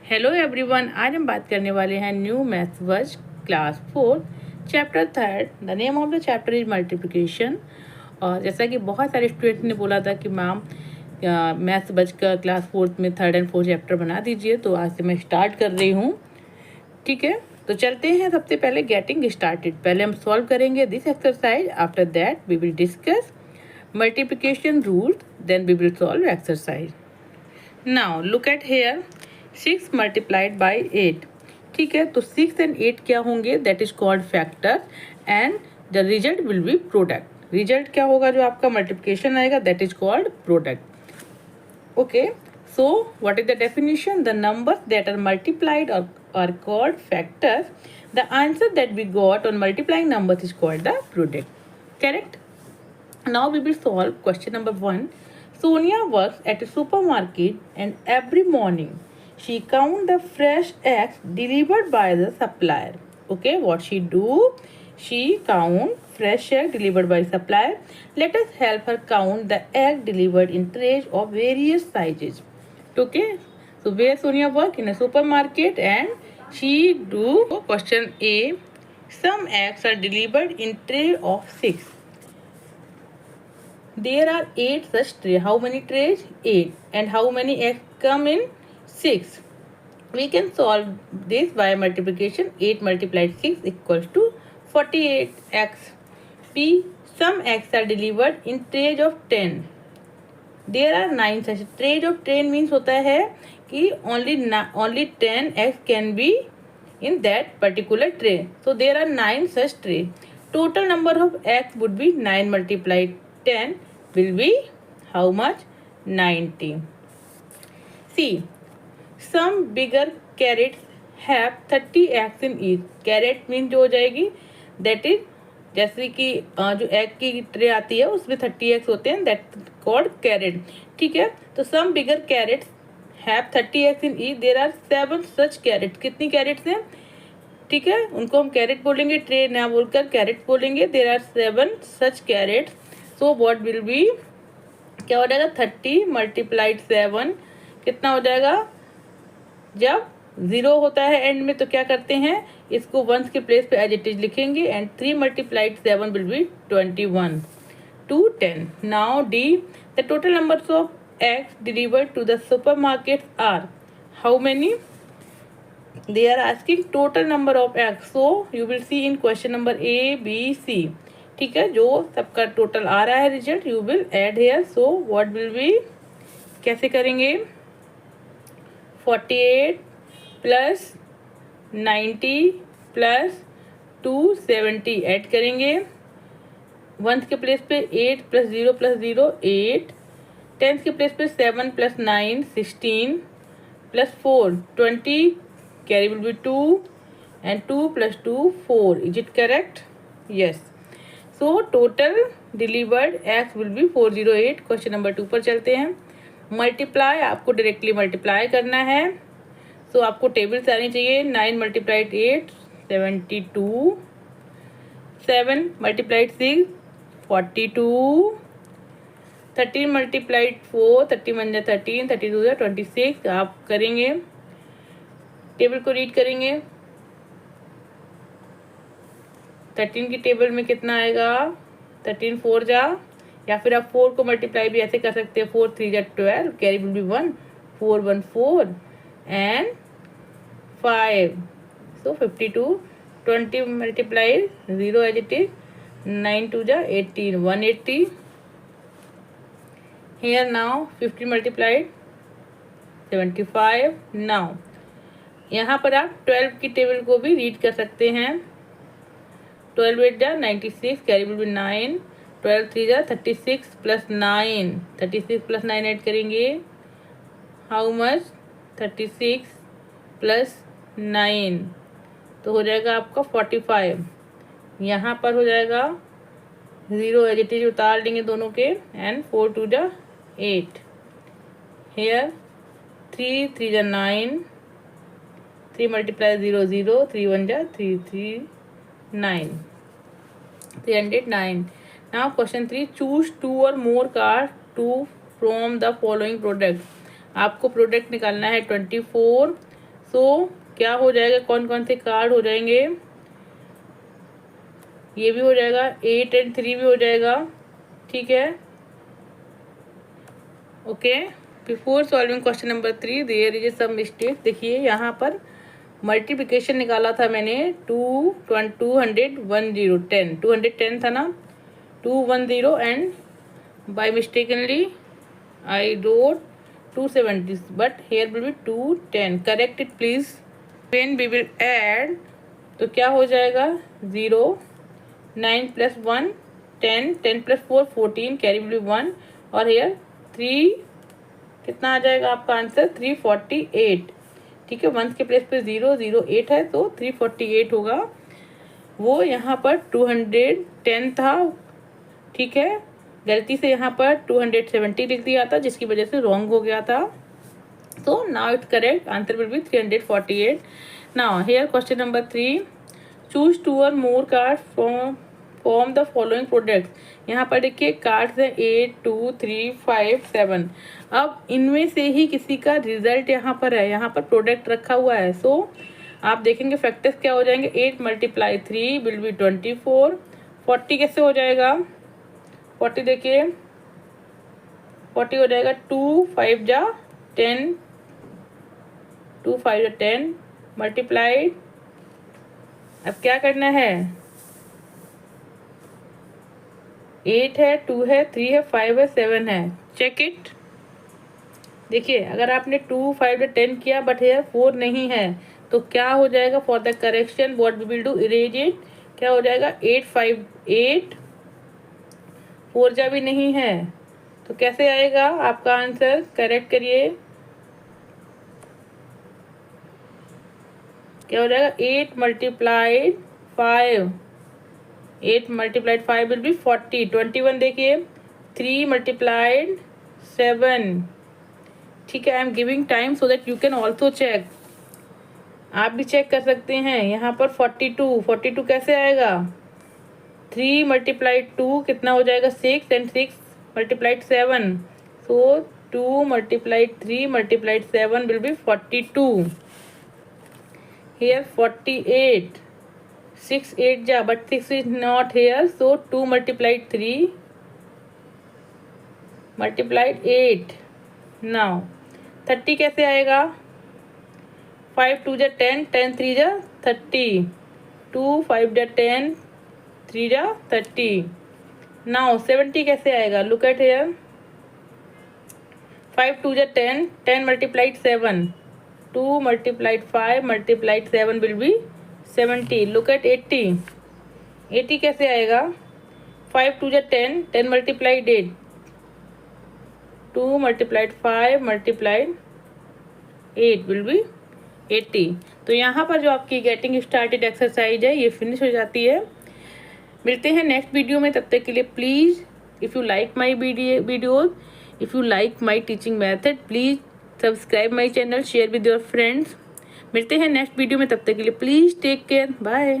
Hello everyone, आज हम बात करने वाले हैं new maths verge class 4 chapter 3। The name of the chapter is multiplication. और जैसा कि बहुत सारे स्टूडेंट ने बोला था कि मैम मैथ्स वर्ज का क्लास 4 में 3rd and 4th चैप्टर बना दीजिए, तो आज से मैं स्टार्ट कर रही हूँ। ठीक है, तो चलते हैं। सबसे पहले गेटिंग स्टार्टेड, पहले हम सॉल्व करेंगे this exercise. After that we will discuss multiplication rules, then we will solve exercise. Now look at here, 6 multiplied by 8। ठीक है, तो 6 and 8 क्या होंगे? That is called factor and the result will be product. Result क्या होगा जो आपका multiplication आएगा? That is called product. Okay, so what is the definition? The numbers that are multiplied are called factors. The answer that we got on multiplying numbers is called the product. Correct? Now we will solve question number 1. Sonia works at a supermarket and every morning she count the fresh eggs delivered by the supplier. Okay, what she do? She count fresh egg delivered by supplier. Let us help her count the egg delivered in trays of various sizes. Okay, so where Sonia work? In a supermarket and she do question A. Some eggs are delivered in tray of 6. There are 8 such trays. How many trays? 8. And how many eggs come in? 6. We can solve this by multiplication. 8 multiplied 6 equals to 48 eggs. B. Some eggs are delivered in trays of 10. There are 9 such. Trays of 10 means होता है कि only 10 eggs can be in that particular tray. So there are 9 such trays. Total number of eggs would be 9 multiplied 10 will be how much? 90. See, some bigger carrots have 30 eggs in each. Carrot means जो हो जाएगी that is, जैसे कि जो egg की tray आती है उसमें 30 एग्स होते हैं, दैट कॉल्ड कैरेट। ठीक है, तो some bigger carrots have 30 eggs in each. There are 7 such carrot. कितनी कैरेट्स हैं? ठीक है, उनको हम कैरेट बोलेंगे, ट्रे ना बोलकर कैरेट बोलेंगे। There are 7 such carets. So what will be, क्या हो जाएगा? 30 मल्टीप्लाइड 7 कितना हो जाएगा? जब 0 होता है एंड में तो क्या करते हैं, इसको वंस के प्लेस पे एज इट इज लिखेंगे and 3 multiplied 7 will be 21 to 10. Now D, the total numbers of eggs delivered to the supermarkets are how many? They are asking total number of eggs. So you will see in question number A, B, C. ठीक है, जो सबका total आ रहा है result you will add here. So what will be, कैसे करेंगे? 48 plus 90 plus 270 add करेंगे. वंस के प्लेस पे 8 प्लस 0 प्लस 0 8. टेंथ के प्लेस पे 7 plus 9 16 plus 4 20. Carry will be 2 and 2 plus 2 4. Is it correct? Yes. So total delivered X will be 408. Question number 2 पर चलते हैं. मल्टीप्लाई, आपको डायरेक्टली मल्टीप्लाई करना है. सो आपको टेबल से आनी चाहिए. 9 मल्टीप्लाइड 8 72. 7 मल्टीप्लाइड 6 42. 13 मल्टीप्लाइड 4 31 जा 13 32 जा 26. आप करेंगे, टेबल को रीड करेंगे. 13 की टेबल में कितना आएगा? 13 4 जा, या फिर आप 4 को मल्टीप्लाई भी ऐसे कर सकते हैं. 4 3 जा 12. Carry will be 1 4 1 4 and 5. So 52. 20 multiplied 0 as it is. 9 2 जा 18 180. Here now 50 multiplied 75. Now यहाँ पर आप 12 की टेबल को भी रीड कर सकते हैं. 12 8 जा 96. Carry will B 9. 12 3 जा 36 प्लस 9. 36 प्लस 9 ऐड करेंगे. How much? 36 प्लस 9 तो हो जाएगा आपका 45. यहाँ पर हो जाएगा 0 एज इट इज, उतार लेंगे दोनों के. एंड 4 2 जा 8. हेयर 3 3 जा 9. 3 मल्टीप्लाई 0 0. 3 1 जा 3 3 9. 309. Now question 3. चूज 2 और more card to from the following product. आपको प्रोडक्ट निकालना है 24 सो क्या हो जाएगा, कौन कौन से कार्ड हो जाएंगे, ये भी हो जाएगा, 8 and 3 भी हो जाएगा, ठीक है। Okay, before solving question number 3 there is some mistake. देखिए यहाँ पर मल्टीप्लिकेशन निकाला था मैंने 210 210 था ना, 210 and by mistakenly I wrote 270 but here will be 210, correct it please. When we will add तो क्या हो जाएगा, 0, 9 + 1 10, 10 + 4 14, कैरी विल बी 1 और हेयर 3, कितना आ जाएगा आपका आंसर 348, ठीक है। 1 के प्लेस पे 0 0 8 है तो 348 होगा। वो यहाँ पर 210 था, ठीक है, गलती से यहाँ पर 270 लिख दिया था जिसकी वजह से रॉन्ग हो गया था। So now it's correct, answer will be 348. Now here question number 3, choose 2 or more cards from the following products। यहाँ पर देखिए कार्ड्स है 8 2 3 5 7। अब इनमें से ही किसी का रिजल्ट यहाँ पर है, यहाँ पर प्रोडक्ट रखा हुआ है। सो आप देखेंगे फैक्टर्स क्या हो जाएंगे, 8 × 3 विल बी 24, 40 कैसे हो जाएगा, 40 देखिए 40 हो जाएगा 2 5 जा 10, 2 5 जा 10 मल्टीप्लाइड। अब क्या करना है, 8 है, 2 है, 3 है, 5 है, 7 है, चेक इट। देखिए अगर आपने 2 5 10 किया बट हेयर 4 नहीं है तो क्या हो जाएगा, for the correction what we will do, erase it. क्या हो जाएगा 8 5 8, 4 जा भी नहीं है तो कैसे आएगा आपका आंसर, करेक्ट करिए। क्या हो जाएगा 8 × 5, 8 × 5 विल बी 40, 21 देखिए 3 × 7, ठीक है। I am giving time so that you can also check, आप भी चेक कर सकते हैं। यहाँ पर 42 कैसे आएगा, 3 × 2 कितना हो जाएगा 6 and 6 × 7, so 2 × 3 × 7 will be 42, here 48, 6 8 ja but 6 is not here, so 2 × 3 × 8, now 30 कैसे आएगा, 5 2 जा 10, 10 3 जा 30, 2 5 जा 10, 3 जा 30, now 70 कैसे आएगा, look at here, 5 2 जा 10, 10 × 7, 2 × 5 × 7 will be 70, look at 80, 80 कैसे आएगा, 5 2 जा 10, 10 × 8, 2 × 5 × 8 will be 80। तो यहाँ पर जो आपकी गेटिंग स्टार्टेड एक्सरसाइज है ये फिनिश हो जाती है। मिलते हैं नेक्स्ट वीडियो में, तब तक के लिए please if you like my videos, if you like my teaching method, please subscribe my channel, share with your friends. मिलते हैं नेक्स्ट वीडियो में, तब तक के लिए प्लीज़ टेक केयर, बाय।